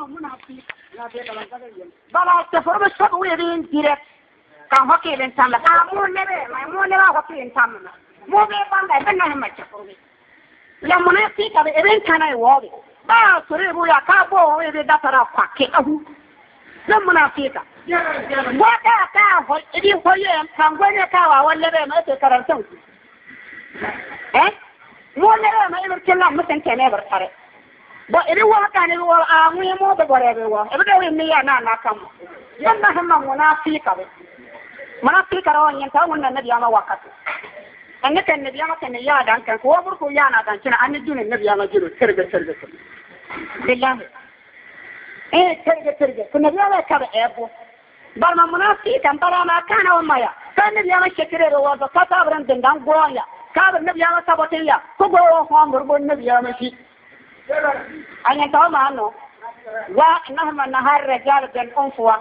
منافق لا بيقبل بلا تفرم الشبوي بين ديرك كان هكي بين تامل مون نبي هكي بين تامل مو بيبان بيننا هم تفرمي لا منافق كذا إبن كان يوابي ما سريبو يا كابو يبي دترا فكي أهو لا منافق وكا كا إدي خوي كان غني كوا ولا بيه ما تكررتون مو نبي ما يمكن مثلا كنا برتاري ba iri wa kan iri wa a mu mo be gore be wa e be we mi ya na kam yanda hamma munafika be munafika ro nyen ta wonna nabi ama wakati anne kan nabi ama kan ya dan kan ko bur ko ya na dan kina anne dun nabi ama jiru serbe billahi serbe ko nabi ama ka be ebo bar ma munafika bara ma kana wa maya kan nabi ama shekere ro wa ka ta bran dan goya ka bar nabi ama sabotiya ko go ho mur nabi ama shi أنا توما عنه ونهم النهار رجال بين أنفوا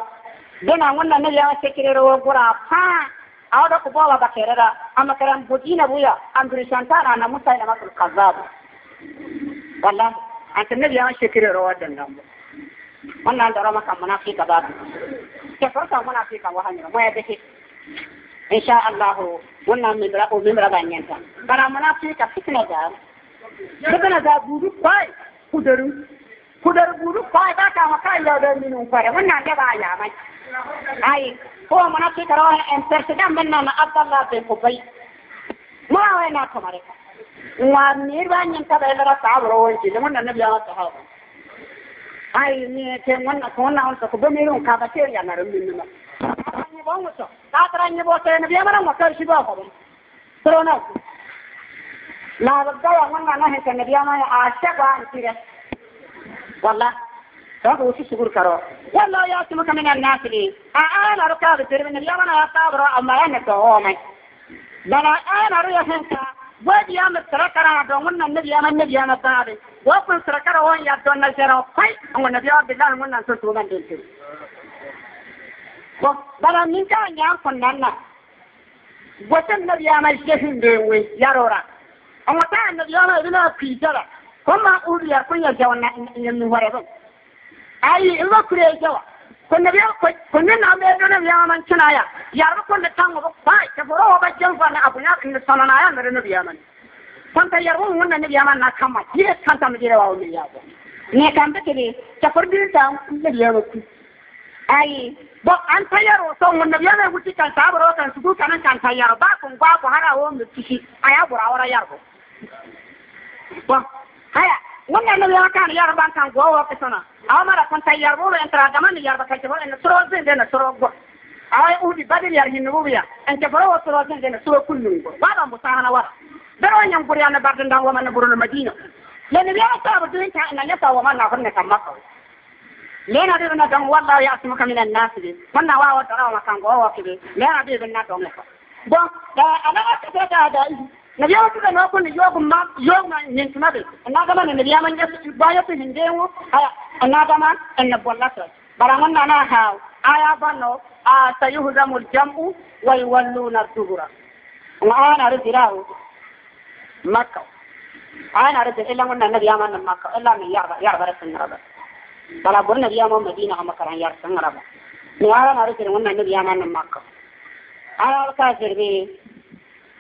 بنا ونا نجا سكرير وقرا ها أودا كبوا بكيرا أما كلام بودينا بويا أمبريشان تانا أنا مسائل ما في القذاب والله أنت نجا سكرير وادن نام ونا عندنا ما كان منافق باب كفرت منافق وهنيا ما يبكي إن شاء الله ونا مبرا بانيانتا بنا منافق فتنة جار بدنا ذا بودو باي كدرو بودو باي باكا مكاي لا دمينو فاره ونا جبا يا ماي اي هو منافق روح امبرسدام بننا عبد الله بن ابي ما وين اكمرك وامير بانين تبعنا صابرو انت لمن النبي عليه الصحابه اي ني كمن كنا انت كبميرون كابتير يا نرمنا ني بونسو تاتراني بوتين نبي امر ما كرشي بابا ترونا لا بدأ وانا نهي كنبي ما عاشق وانتره والله هذا وش سقول كرو والله يا سمك من الناس لي أنا ركاب ترى من اليوم أنا أصابر أما أنا توامي بنا أنا ريا هنكا ودي أمر تركنا دومنا النبي أما تابي وأقول تركنا وين يدون الجرا فاي أما النبي عبد الله من نسوته من دلته بنا من كان يأكل لنا وتن النبي أما يجهن دوي يا رورا أما كان النبي أما إلى كيجلا كما أقول يا كل جوانا ينورهم أي إلا كل جوا كنا بيا كنا نعمل النبي أما كنايا يا رب كنا تامو باي كفروا بجنب أنا أبونا إن صنعنا من النبي أما كنت يروون من النبي أما نكمل هي كانت مجرى وأولي ne kan take ne ta furdin ta da biya ku ai ba an tayaro to mun da biya ku kan sabaro kan su kan kan tayaro ba kun ba ku harawo mu tishi aya burawara yarbo ba haya wannan ne ya kan yar ban kan gowo kasana amara kan tayaro ba entra da man yar ba kai to en suro zin da suro go ai udi badir yar hinu biya en ta faro suro zin da suro kullun go ba ban musahana wa daro nyam buri an bardan dan wa man burul madina لأن بيا صار بدون إن يسوى وما نقولنا كم مكة لأن بيبنا دم والله يأسمك من الناس دي ونا واو ترى ما كان جوا كذي لأن بيبنا دم لك بون أنا أكتب هذا نبي أقول أنا أقول يوم ننتما بي أنا كمان نبي أمان جس بايو في هنديو أنا كمان إن بولا سر برامن أنا هاو آيا بانو سيهزم الجمع ويولون الدبر وأنا رجله مكة أنا أرد إلا من النبي أمان مكة إلا من يعرف رسول ربه بلا بقول النبي أمان مدينة أما كان يعرف ربه نوارا أرد من النبي أمان مكة أنا الكافر بي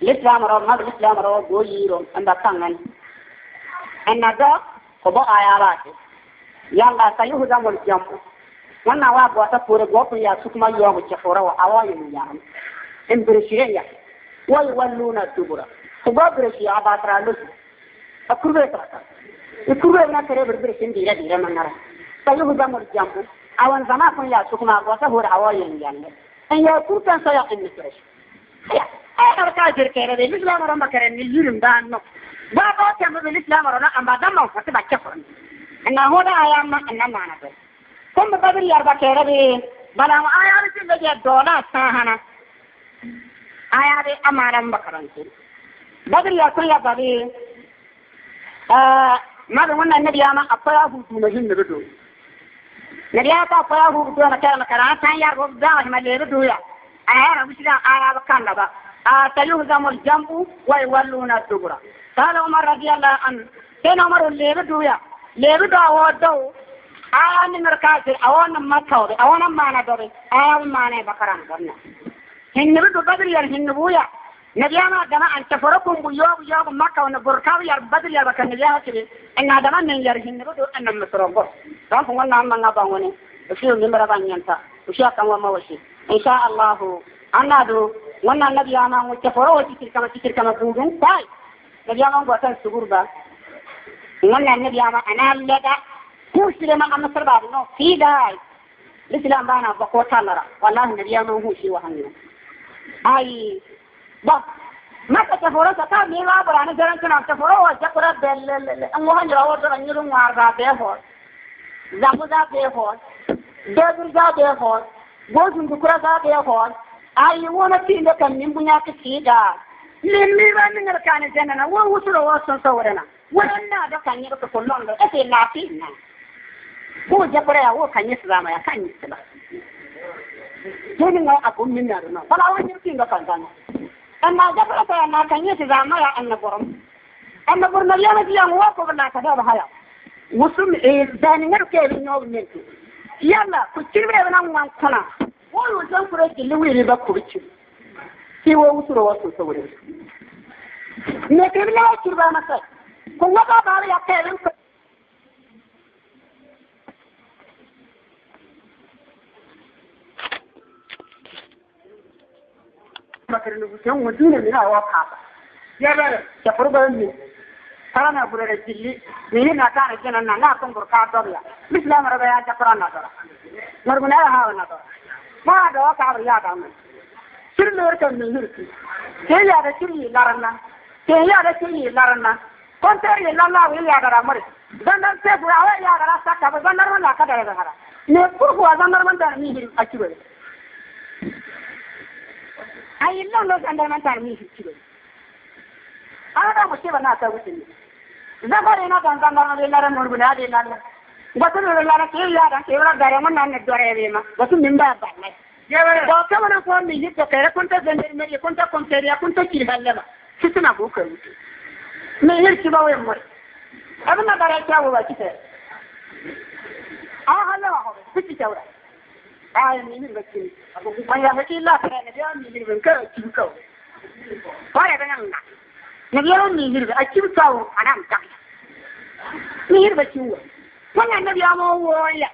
الإسلام رب ما الإسلام رب بويرو عند كانن أن هذا هو آيات يلا سيهزم الجمع وانا وابو أتفور قوتو يا سكما يوم الجفورة وحوايم يعني إمبرشية ويولون الدبرة وبابرشي عباترا لسو أكروه ترى أكروه بنا كره بربرشين ديرة من نرى سيهزم الجمع أوان زمان كن يا سكما وسهور حوايم يعني أن يكون كان سيقين نسرش أنا كاجر كره الإسلام رما كره نيجيلم دانو بابا كم بالإسلام رنا أما دم فتبع كفر أن هنا أيام أن ما نبي كم بدر يربا كره بلا أيام تيجي الدولار سهنا أيام أمارم بكرانتي بدر يكون يا بدر ما بقولنا النبي أما أطيعه تمجين بدو النبي أطيعه بدو أنا كلام ثاني يربو ده ما اللي بدو يا أنا مش لا أنا بكان لبا سيهزم الجمع ويولون الدبر قال عمر رضي الله عنه كان عمر اللي بدو يا اللي بدو هو دو آيان مركز أوانا ما توري أوانا ما ندوري آيان ما نبكران برنا هن بدو بدر ير هن بويا نبيانا دما أن تفرقهم بيوب مكة ونبركاو ير بدر ير بكن نبيانا كذي إن دما من ير هن بدو أن مسرقو تام فوانا ما نبغوني وشيء نمرة بانيانتا وشيء كم وما وشيء إن شاء الله أنا دو وانا نبيانا وتفرقوا تكير كما بودون تاي نبيانا وقتن سجوربا وانا نبيانا أنا لدا كوسي لما أنا سربا نو في داي الإسلام بانا بقوة نرى والله نبيانا هو شيء وهمنا أي بس ما تفرقوا تكاد ميلا برانا جران كنا تفرقوا جكرا بال أنوهن جراوات رنيرون واردا بيهور زابوزا بيهور دبرزا بيهور بوزن دكرا بيهور أي وانا تيجي كم من بنيا كتيجا لمي بان نركان جننا ووصل وصل صورنا وانا ده كان يبقى كلهم أتي لافينا هو جبريا هو كان يسلم يا كان يسلم جننا أقول من نارنا فلا وين يمكن كان أما جبريا أنا كان يسلم يا أنا برم اليوم اليوم واقف لا كذا بحياة وسم داني نركب النوم منتو يلا كتير بينا وان كنا وانو جنفرة اللي ويري بكوبتشي سوى وصل وصل صوري نكمل لا كربا مثلا كل ما بعرف يكلم ما كرني بسيم ودينا من أواقع يا بلد تفرق مني أنا أقول لك اللي مين كان جننا ناكم بركات دولة مثل ما ربيع جبرنا دولة مرمنا هذا نادر ما هذا واقع رياض عمل شر لوركم من هرتي كي هذا شيء لارنا كي هذا شيء لارنا كنت يلا ويا هذا مر زندر سيف ويا هذا سكاب زندر ولا كذا هذا نقول هو زندر من ده مين أكيد أي لا زندر من ده مين أكيد أنا مشكلة ناسا وتني زبرنا كان زندر من الله مرمنا هذه لنا بسم الله كي يا كي ولا دارما نان دوريما بسم من باب الله كما نقول من يجي كيرا كنت زندر مري كنت كونتريا كنت كي هلما ستنا بوكو من يركي باوي مر أبنا دارك هو كده هلا هو كتي جورا من بكني ما يحكي الله كان جاء من بنكر تشوكو ولا بنعنا نبيهم من أشوكو أنا متعب من بشوف وانا النبي أمو ويا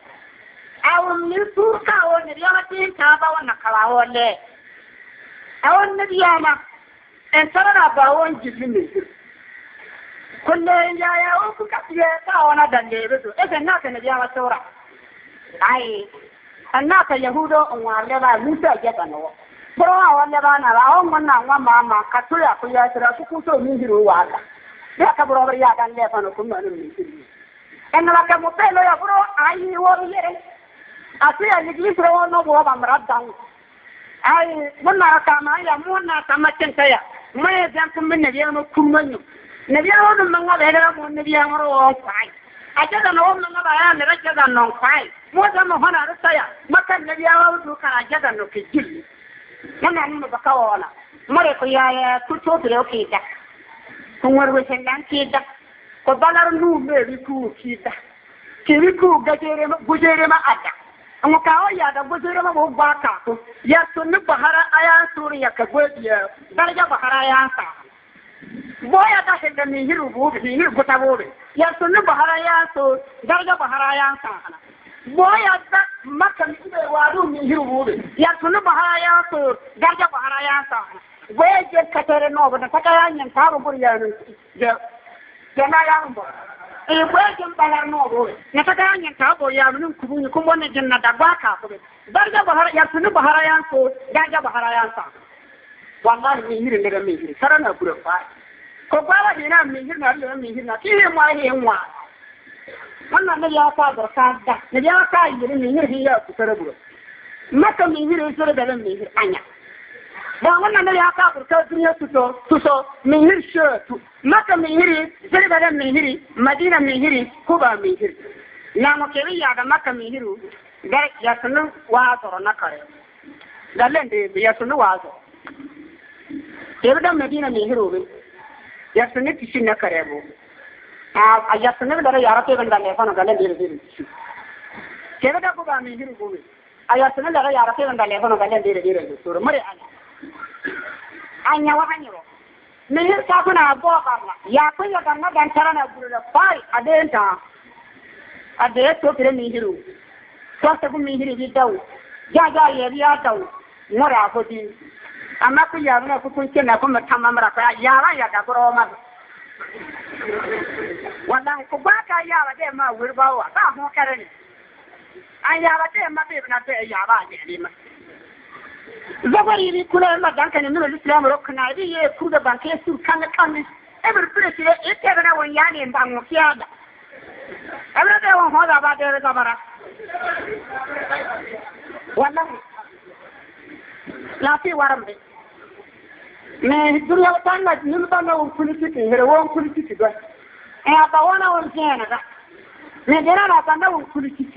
أو نسوكا أو النبي أمتين تابا ونقلا ولا أو النبي أما انترنا باون جسمي كل يا أوكو كتير وانا دنديرتو إذا الناس النبي أما سورة أي الناس يهودا وعلبا موسى جبنا برا وعلبا نرى أو منا وماما كتويا كويا ترى سكوتو ميهرو وعلا يا كبروا بريا دندير فنكم نمشي إن لك مطلع يا برو أي وريري أصلي الإنجليز رواه نبوه بمردان أي منا كما يا منا كما تنتيا ما يجانكم من نبيانو كمنو نبيانو من غيره من نبيانو رواه فاي أجد أنه من غيره نرجع أنه فاي مو زم هنا رتيا ما كان نبيانو دوكا أجد أنه كجيل منا نحن بكوانا مرة كيا كتوب لوكيدا كمر وسندان كيدا كبالار نومي بيكو كيدا كيريكو gujere ma ada an kawo ya da gujere ma bo baka ko ya sunni bahara ayan suriya ka godiya daraja bahara ayan sa boya da shi da mihiru bo mihiru gota bo ya sunni bahara ayan so daraja bahara ayan sa boya da makka mi be waru mihiru bo ya sunni bahara ayan so daraja bahara ayan sa boya je katere no ba ta kayan yan ta bo ya ya na ya bo bwejin balar no na ta ganyen ta bo ya mun kubuni kun wannan janna da baka ko darja bahara ya tunu bahara yan so darja bahara yan sa wallahi mi hirin daga mi hirin sarana gura fa ko bala dina mi hirin Allah mi hirin ki ma hinwa wannan ne ya fa da da ne ya ka yi mi hirin ya ku tare gura maka mi hirin sore da mi hirin anya ba wannan ne ya ka burka duniya tuso mi hirin shatu مكة مهري زربة مهري مدينة مهري كوبا مهري نامو كيري يادا مكة مهري ده يسنو وازر نكاري ده لندي يسنو وازر كيبدا مدينة مهري يسنو تشي نكاري بو يسنو ده يارتي بندا لفانا ده لندي رزيري كيف تقول بقى من هنا قوي أياتنا لا يا رفيق عند الله فنو قال دير الدكتور مري أنا وحني من هنا كنا أبوه قرنا يا كل كنا كان ترى نقول له باي أدين تا أدين تو كده من هنا تو تقول من هنا بيتاو جا يبيا تاو مري أفضي أما كل يوم نكون كنا كم تمام رفيع يا كبر ما والله كباك يا ودي ما ورباوا كم كرني أيا ودي ما بيبنا يا باجي ما زبري كل ما كان كان من الإسلام ركنا دي كودا بانكي سو كان أمر بريسي إتبنا وياني بانو كيادا أمر ده هذا بعد زبرة والله لا في ورم دي ما الدنيا تانا نلبنا ونكلتي هروان كلتي ده أنا باوانا ونجينا ده ندينا نتانا ونكلتي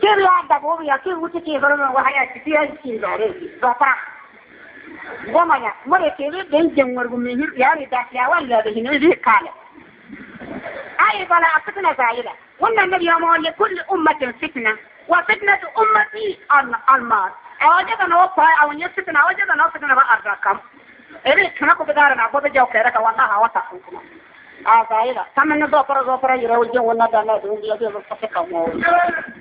كيف يعدك وبيا كيف وتكي غرنا وحياتي فيها شيء داري بطا وما مرة كيف دين ورغمين يعني داخل ولا بهنا ذي كله أي بلا فتنة زايدة وإن النبي يقول لكل أمة فتنة وفتنة أمتي المار أوجدنا وفاء أو يفتنا أوجدنا وفتنا بأرزاكم إذا كنا كبدارنا بود جو كيرك والله وتحكم زايدة كم من ضفر يروج ونادنا دون يجي بفتكم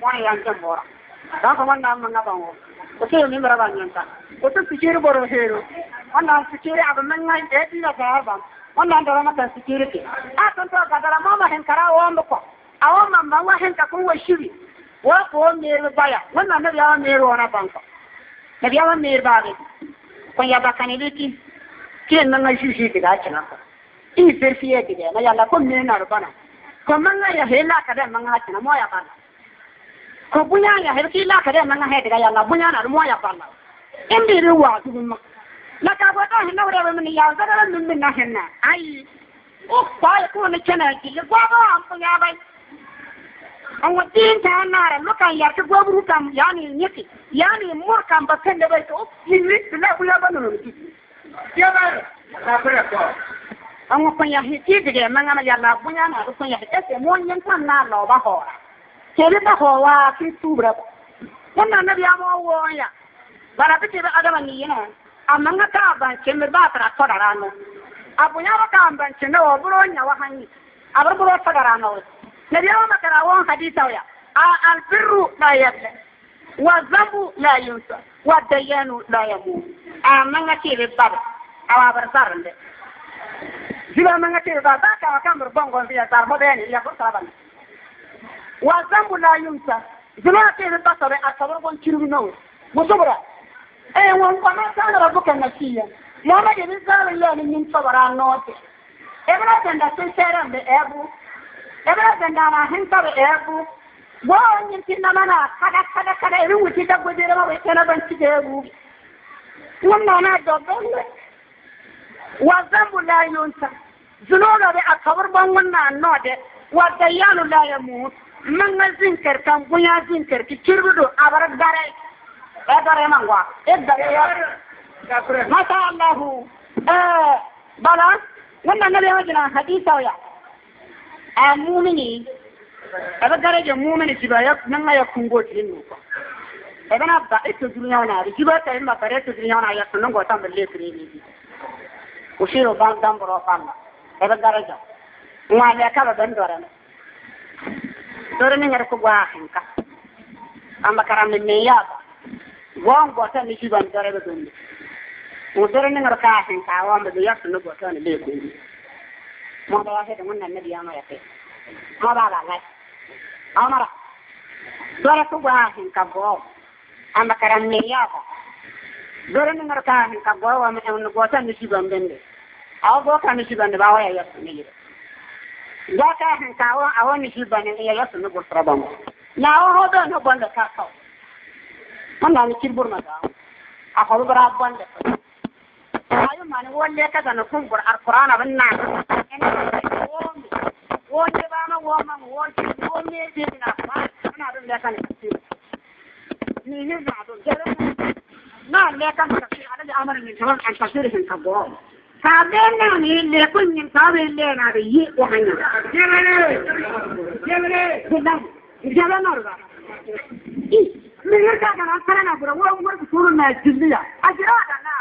وانا ينجمورا ده وانا من نبأه وكيل من ربنا ينتا وتفكير بروهيرو وانا فكير أبو من عند إدي لجاربا وانا عندنا ما تفكيرك أكنت قدر ما هنكرا وامبكو أو ما هنكون وشيبي وقوم مير بايا وانا نبيا مير وانا بانكو نبيا مير باغي كون يبقى كنيدي كين من شيشي كده أشنا إيه سيرفيه كده ما يلا كم من ربنا كم من يهلا كده من أشنا ما يبانا كبويا يهلا كده من هيدا يلا بويا نرمو يبانا إندي روا تقول لا كابوتا هنا ولا من يازر من هنا أي أوه كون كنا كي بابا أم يا باي أو الدين تاعنا لوكا يركب وبروكام يعني نيكي يعني مور كام بكن دبيت أوه يمري لا ولا بنو يا باي أو كون يهتي دقة ما عم يلا بنيا أنا كون يهتي مون ينتم نالو بحورا كذا بحورا في سوبر وانا نبي أمو ويا bara biti ba adama ni yina amanga ka ban chemir ba tra todarano abunya ba ka ban chene o buro nya wa hanyi abar buro todarano nabi wa makara won haditha ya al birru la yabla wa zabu la yunsa wa dayanu la yamu amanga ti be baba awa bar sarande jiba manga ti ba ba ka kamur bongo biya tar mo beni ya ko saban wa zabu la yunsa jiba ti be ba sabe asabar gon chiru no musubra وان كان ربك النسيا ما ما يبزال الله من صبر النوت ابنا سندا سيرم بأبو ابنا سندا ما هنتا بأبو وان يمكن ما كذا يروي كذا بدير ما بيتنا بنتجابو وما أنا دبل وذنب لا ينسى زنونا بأكبر بمنا النوت والديان لا يموت من الزنكر كم بنيا زنكر كتيربدو أبرد داري هذا ما هو ما شاء الله بلا وانا نبي وجنا حديثا ويا المؤمنين هذا درجة مؤمن سبايا نعم يكون قوت لينو هذا نبض الدنيا وناري سبايا تهم بفرت الدنيا وناري يكون قوتام بالليل كريمي وشيرو بان دام بروفانا هذا درجة ما عليك هذا بندورنا دورنا يركوا واحد أما كرام النيابة وان قوتان نشيبان درجة دوني ودورنا يركوا واحد كاوام بديات نقوتان ليه كريمي ما بواحد من النبي ما يكفي ما بعلا أمرا دورة كواهن كبوا أما كرام نيابة دورة نركاهن كبوا ومن نقوتان نشيبان بندي أو بوكان نشيبان باويا يسميه جاكاهن كاوا أو نشيبان يسميه بسربان لا هو ده نبند كاكاو من أنا كيربور مزاو أخذ براب بند أيوة ما نقول لك هذا نكون بالقرآن بالنعم وجبنا وما وجبنا بيتنا أنا أقول لك أنا كثير نيجي نعدل جرب نعم لك أنا كثير على الأمر من جوال عن كثير من كبار كابينا اللي يكون من كابين اللي نبيه وحنا جبنا بالله جبنا مرة من يرجع أنا أنا برا وأمور بسور الناس جلية أجراد أنا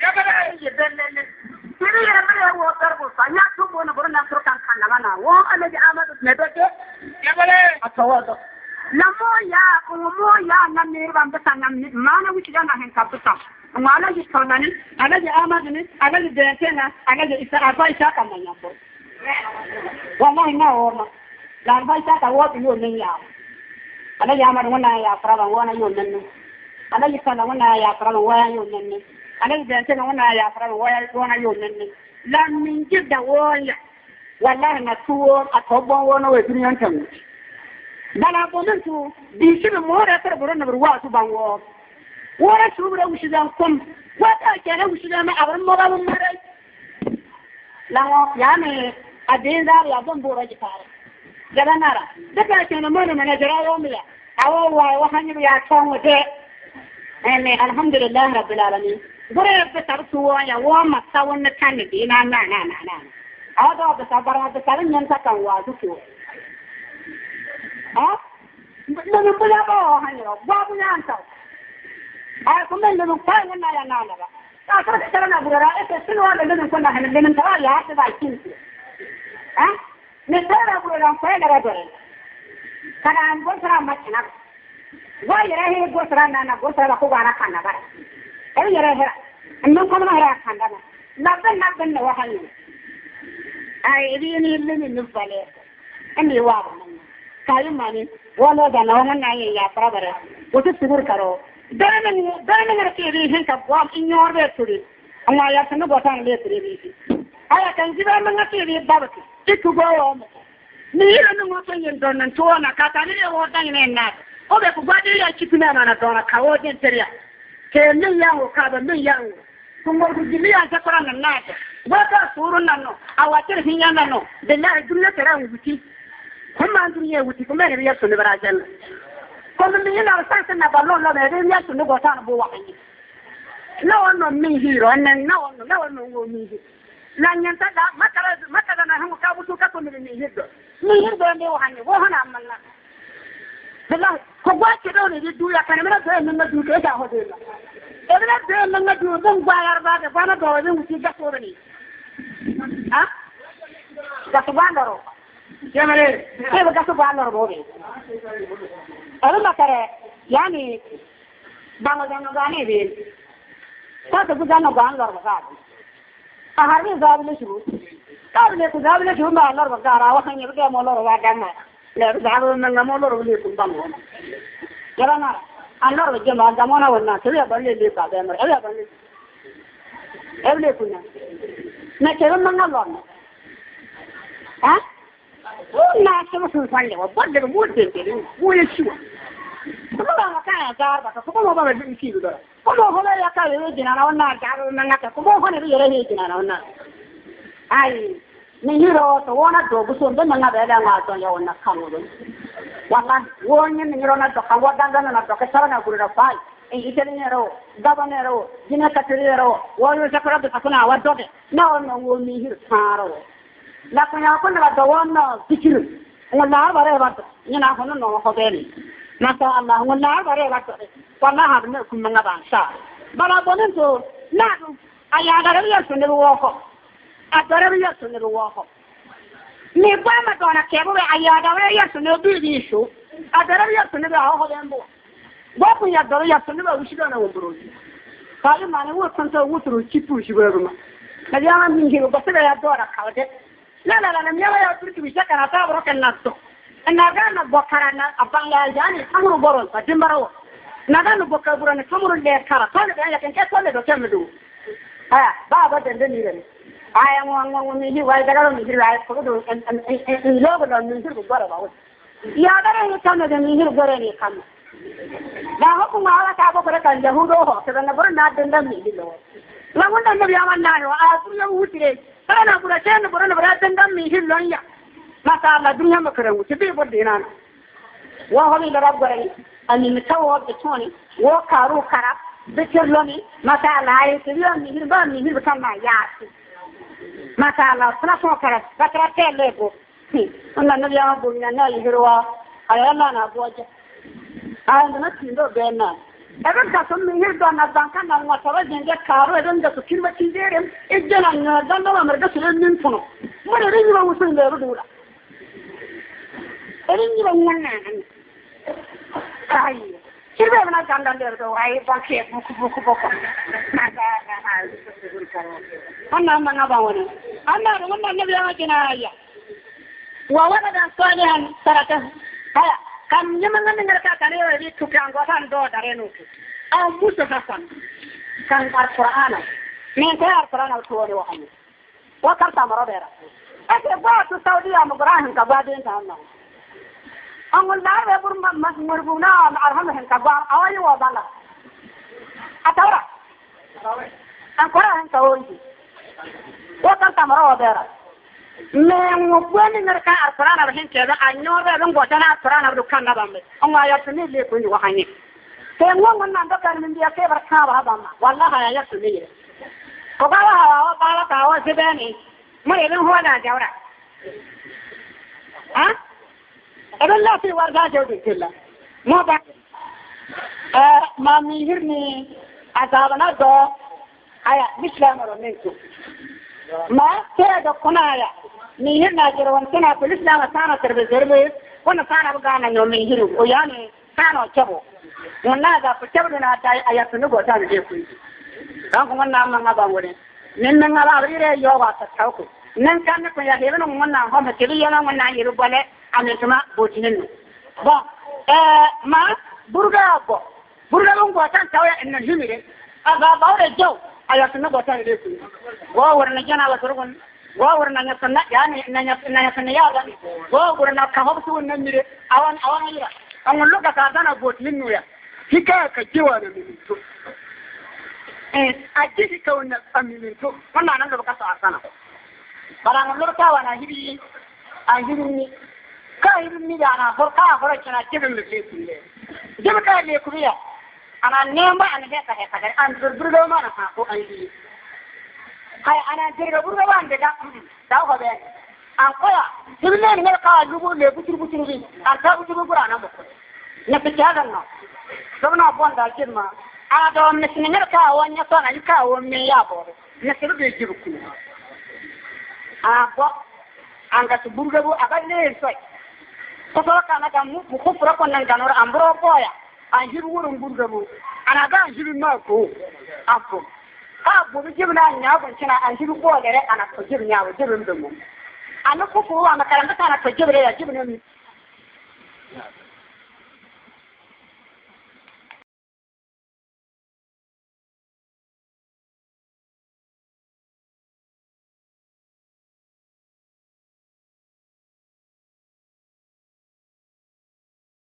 يا بلا يبلل تري يا بلا هو ضرب صيا ثم أنا برا نصر كان كنا وأنا جا أمد نبتة يا بلا أتواضع لما يا ومو يا نمير بام بسنا ما أنا وش جانا هنكبتا ما أنا جسماني أنا جا أمدني أنا جا ديننا أنا جا إسرائيل كنا ينبر والله ما هو لان بايسا كوات يوم نيا أنا جامد وانا يا فرلا وانا يوم نني أنا يسنا وانا يا فرلا وانا يوم نني أنا جنتنا وانا يا فرلا وانا يوم نني لان من جد وانا والله نسوون أتوبون وانا ويدري أنتم بلا بونتو بيشيل مورا تربرنا برواسو بانوار ورا شوبرا وشجان كم وات أكيد وشجان ما أبرم مرا مرا لا يعني أدين دار يابون بورا جفار جبنارا دكا كنا مانا من أجرا يوميا أو وحني بيعطون وده يعني الحمد لله رب العالمين بره بترسوا يا وما تسوون نكان دي نا هذا بسبارة بسالين ينسى واسوسو ها من بلا بوا هني بابو ينسى كمان لمن كان لنا يا نانا أصلا ترى بره إسلوه لمن كنا هن لمن ترى يا هذا بايكين ها نترى بره فايدة بره كلام بسرعة ما تنام ويراه بسرعة نانا بسرعة كوبانا كنا بره أي يراه إنهم كانوا هراء كنا نبن وحيد أي ديني اللي من نفسه إني واقع كلامني ولا ده نوعنا يا فرابره وتسيبور كرو دائما ركيري هن كبوام إنيور بيتوري أما يا سنو بطان بيتوري أيا كان جبا من ركيري بابتي تكوبوام نيرو نموتين يندون نتوانا كاتاني وطان يننا أبي كوبادي يا كتنا أنا دونا كاوجين تريا كمن ياهو كابا من ياهو كمبر كجليا سكران الناس وكا سورنا نو أواتر هنيانا نو بالله الدنيا ترى وبتي هم الدنيا وبتي كمان بيرسل براجل كم من ينا رسالة بالله لا بيرسل نبغى بواحد لا أنه من هيرو أن لا أنه هو من هيرو لأن ينتدى ما كذا نحن كابوسو كتو من هيرو أنه واحد وهنا عملنا بالله كوبات كده يدوي كان من ده من ده كده هو ده ابن ده من ده دون باير بعد فانا ده وين وتيجا صورني ها كسبانرو جمالي كيف كسبانرو بودي أنا ما كره يعني بانو غاني بيل كذا بجانو غان لور بقى أهاري زابل شو كابل زابل شو ما لور بقى راوا خني بقى مولور وادنا لا زابل من مولور ولي كنتم جرانا أنور الجماعة جمانا ونا تبي أبلي لي بعدين أبي أبلي كنا نكلم من الله ها لا شو سنفعله وبدر مودين كده مو يشوف كم ما كان جار بس كم ما بعمل بيشيل ده كم هو يا كاري يجينا أنا ونا جار من نكتة كم هو نبي يجينا أنا ونا أي نهيرو توانا دوبسون ده من هذا ده ما أتوقع ونا كانوا والله وين نيرونا تقوى دعنا نتوكسرنا كل رفاي إيجابينيرو دابانيرو جينا كتيرو ويو سكرة بتكونا ودوده نا نومي هيرو لكن يكون لدوانا تكير ولا بره بات ينا هون نو خبرني ما شاء الله ولا بره بات والله هذا كم من بعد شاء بلا بنتو لا أيها الرجال سنبوه أدرى سنبوه ni bama dona kebo be ayada we yaso no bi sho adara bi yaso ne be ha ho dembo bo ku ya dara yaso ne ba ushida na wombro kale mane wo konto wutru chipu shibero na ya min ngiro ba se ya dora kawde la mi ya turki bi shaka na ta bro kan nato na ga na bokara na abanga jani amuru boron ka dimbaro na ga no bokara bro na kamuru le kara to le ya kan ke to le do kemedu ha ba dende ni re I am one when you write that on the right for the logo on the hill got about. Yada come to the hill got any come. Now, Kumala Kabaka and the Hugo Hawk and never not in the middle. La one of the Yamanaro, I threw your wood today. And I would attend the Burana than the hill on ya. Masala Duhamaka, which is people dinner. One of the rubbery and in the tower of the 20, walk Karu Kara, Bitter Lonny, Masala, if you and me, burn me, he become my yard. Masala, Snapper, Batra Lego. And none of your book, and now you hear, I am not a boy. عندنا تيندو بينا أبغى كسم مير دون الدانكان نعم وصلنا جنجة كارو إذن جت كلمة تيجيرم إجنا نجدان لما مرجع سلم من فنو ما نريد ما وصل له بدورا إني بمنا كاي كيف أنا جندان ده بدو هاي بانكي بوك أنا ما نبغوني أنا نبي أنا جنايا وأنا ده صالحان سرته هيا كم يوم أنا نركع كاني ولي تكلم قطان دو دارينوك أو موسى حسن كان القرآن من كان القرآن الكوري وحنا وكرت مرة بيرا أكيد السعودية مقراهم كبادين تهمنا أقول لا يبور مربونا أرحمهم كبار أوي وضلا أتورا أنكرهم كوري وكرت مرة بيرا من وين نركع القرآن بحين كذا أنيور بيرن قطنا القرآن بدكان نبامي أما يسمي لي كوني وحني تمام من عندك من دي كيف ركاب هذا والله يا يسمي وقالها هو سباني ما يبين هو لا جورا ها أبن لا في ورقة جودة كلها ما بق ما ميهرني عذابنا دو هيا مش لا مرة منكم ما تيجي قنايا ميهرنا جروان سنة في الإسلام سنة تربية وانا سنة بقانا يوم ميهرو ويعني سنة كبو والناس فتبلنا آيات نقول تاني جيكوي كان كمان ما بعورين من غير يوغا تتحوكو من كان نكون يهيبنا منا هم تبينا منا يربله أميتما بوتينه با ما برجع لهم قوتان تاوي إن الجميل هذا بعور الجو آيات نقول تاني جيكوي وورنا جنا وترون وورنا نسنا يعني نسنا يادا وورنا كهوبسو نمير أوان يرا أقول لك كذا بوتينه يا هيك كجوار منتو أجيك كون أمينتو وانا أنا لو كسر أنا برا نقول كوانا هيبي أهيبني كهيبني أنا فرقة فرقة جبل لكلي جبل كلي كبيرة أنا نيمبا أنا هيك أنا برضو ما أنا هاكو أيدي هاي أنا جيرو برضو ما عندك داو هذا أنقيا جبلنا نلقى جبل بتر بي أنت بتر برانا بكرة نبتدي هذا النوع سبنا بوان دالكين ما أنا دوم نسنير كاوان يطلع الكاوان ميابور نسير بيجيب كله أبغى أنك تبرجو أقل شيء فصلك أنا كم مخفرة كنا نجنور أمبرو بويا أنجيب ورم برجو أنا كان أنجيب ماكو أبغى بيجيبنا نيابون كنا أنجيب بويا أنا تجيب نيابو جيب ندمو أنا كفوا أنا كلامك أنا تجيب ريا جيب نمي